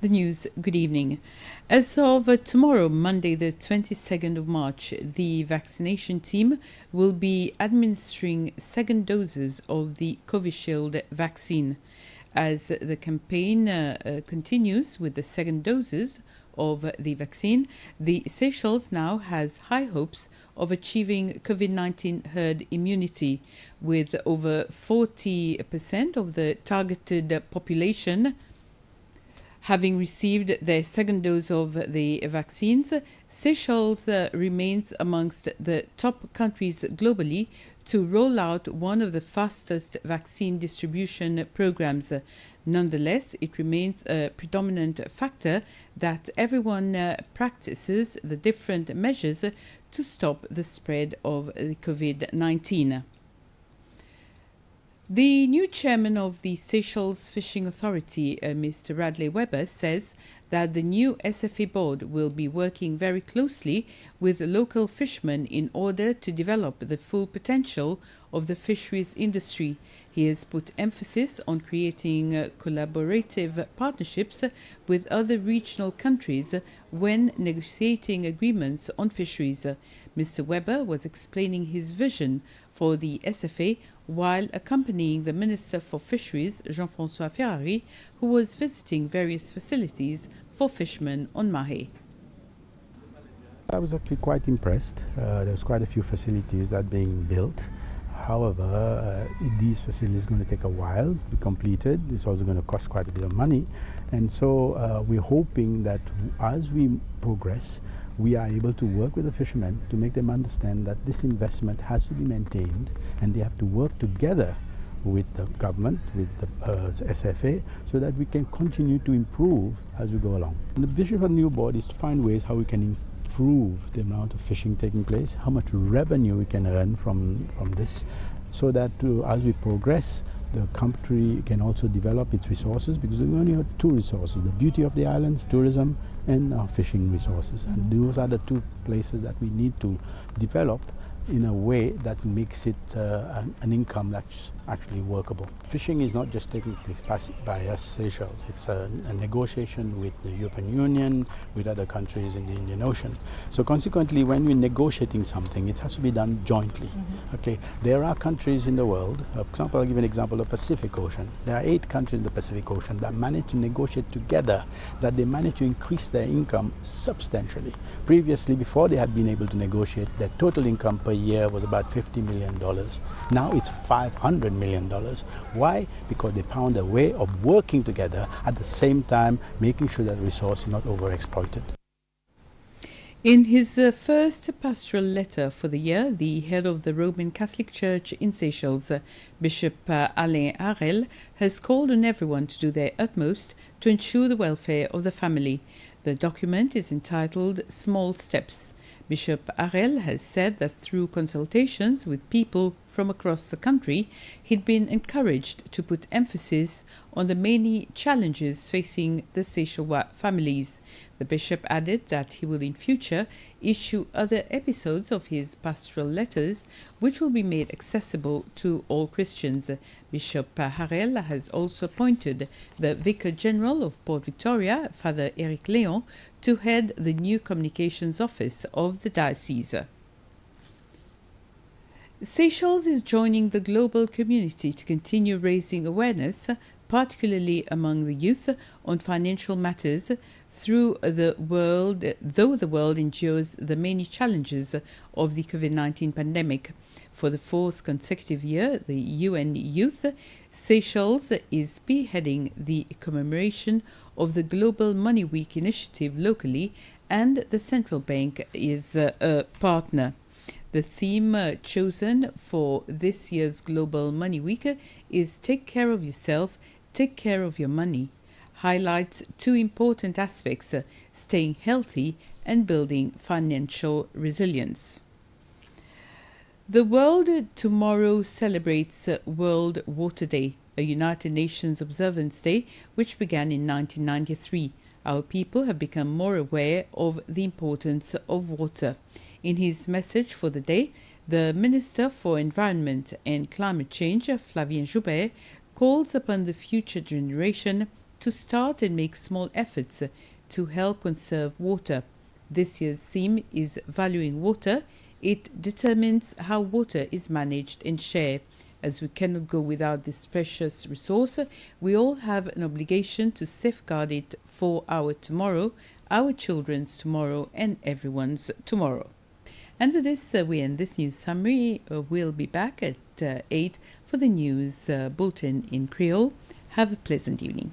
The news, good evening. As of tomorrow, Monday, the 22nd of March, the vaccination team will be administering second doses of the Covishield vaccine. As the campaign continues with the second doses of the vaccine, the Seychelles now has high hopes of achieving COVID-19 herd immunity, with over 40% of the targeted population having received their second dose of the vaccines. Seychelles remains amongst the top countries globally to roll out one of the fastest vaccine distribution programs. Nonetheless, it remains a predominant factor that everyone practices the different measures to stop the spread of the COVID-19. The new chairman of the Seychelles Fishing Authority, Mr. Radley Webber, says that the new SFA board will be working very closely with local fishermen in order to develop the full potential of the fisheries industry. He has put emphasis on creating collaborative partnerships with other regional countries when negotiating agreements on fisheries. Mr. Webber was explaining his vision for the SFA while accompanying the Minister for Fisheries, Jean-François Ferrari, who was visiting various facilities for fishermen on Mahé. I was actually quite impressed. There was quite a few facilities that are being built. However, these facilities are going to take a while to be completed. It's also going to cost quite a bit of money. And so we're hoping that as we progress, we are able to work with the fishermen to make them understand that this investment has to be maintained and they have to work together with the government, with the SFA, so that we can continue to improve as we go along. And the vision for the new board is to find ways how we can improve the amount of fishing taking place, how much revenue we can earn from this, so that as we progress, the country can also develop its resources, because we only have two resources: the beauty of the islands, tourism, and our fishing resources. And those are the two places that we need to develop in a way that makes it an income that's actually workable. Fishing is not just taking place by us Seychelles. It's a negotiation with the European Union, with other countries in the Indian Ocean. So consequently, when we're negotiating something, it has to be done jointly. Okay, there are countries in the world, for example, I'll give an example of the Pacific Ocean. There are 8 countries in the Pacific Ocean that manage to negotiate together, that they manage to increase their income substantially. Previously, before they had been able to negotiate, their total income per year was about $50 million. Now it's $500 million. Why? Because they found a way of working together, at the same time making sure that resource is not overexploited. In his first pastoral letter for the year, the head of the Roman Catholic Church in Seychelles, Bishop Alain Harel, has called on everyone to do their utmost to ensure the welfare of the family. The document is entitled Small Steps. Bishop Harel has said that through consultations with people from across the country, he'd been encouraged to put emphasis on the many challenges facing the Seychellois families. The bishop added that he will in future issue other episodes of his pastoral letters, which will be made accessible to all Christians. Bishop Harel has also appointed the Vicar General of Port Victoria, Father Eric Léon, to head the new communications office of the diocese. Seychelles is joining the global community to continue raising awareness, particularly among the youth, on financial matters though the world endures the many challenges of the COVID-19 pandemic. For the 4th consecutive year, the UN Youth Seychelles is spearheading the commemoration of the Global Money Week initiative locally, and the Central Bank is a partner. The theme chosen for this year's Global Money Week is Take Care of Yourself, Take Care of Your Money. Highlights 2 important aspects: staying healthy and building financial resilience. The world tomorrow celebrates World Water Day, a United Nations Observance Day which began in 1993. Our people have become more aware of the importance of water. In his message for the day, the Minister for Environment and Climate Change, Flavien Joubert, calls upon the future generation to start and make small efforts to help conserve water. This year's theme is Valuing Water. It determines how water is managed and shared. As we cannot go without this precious resource, we all have an obligation to safeguard it for our tomorrow, our children's tomorrow, and everyone's tomorrow. And with this, we end this news summary. We'll be back at 8 for the news bulletin in Creole. Have a pleasant evening.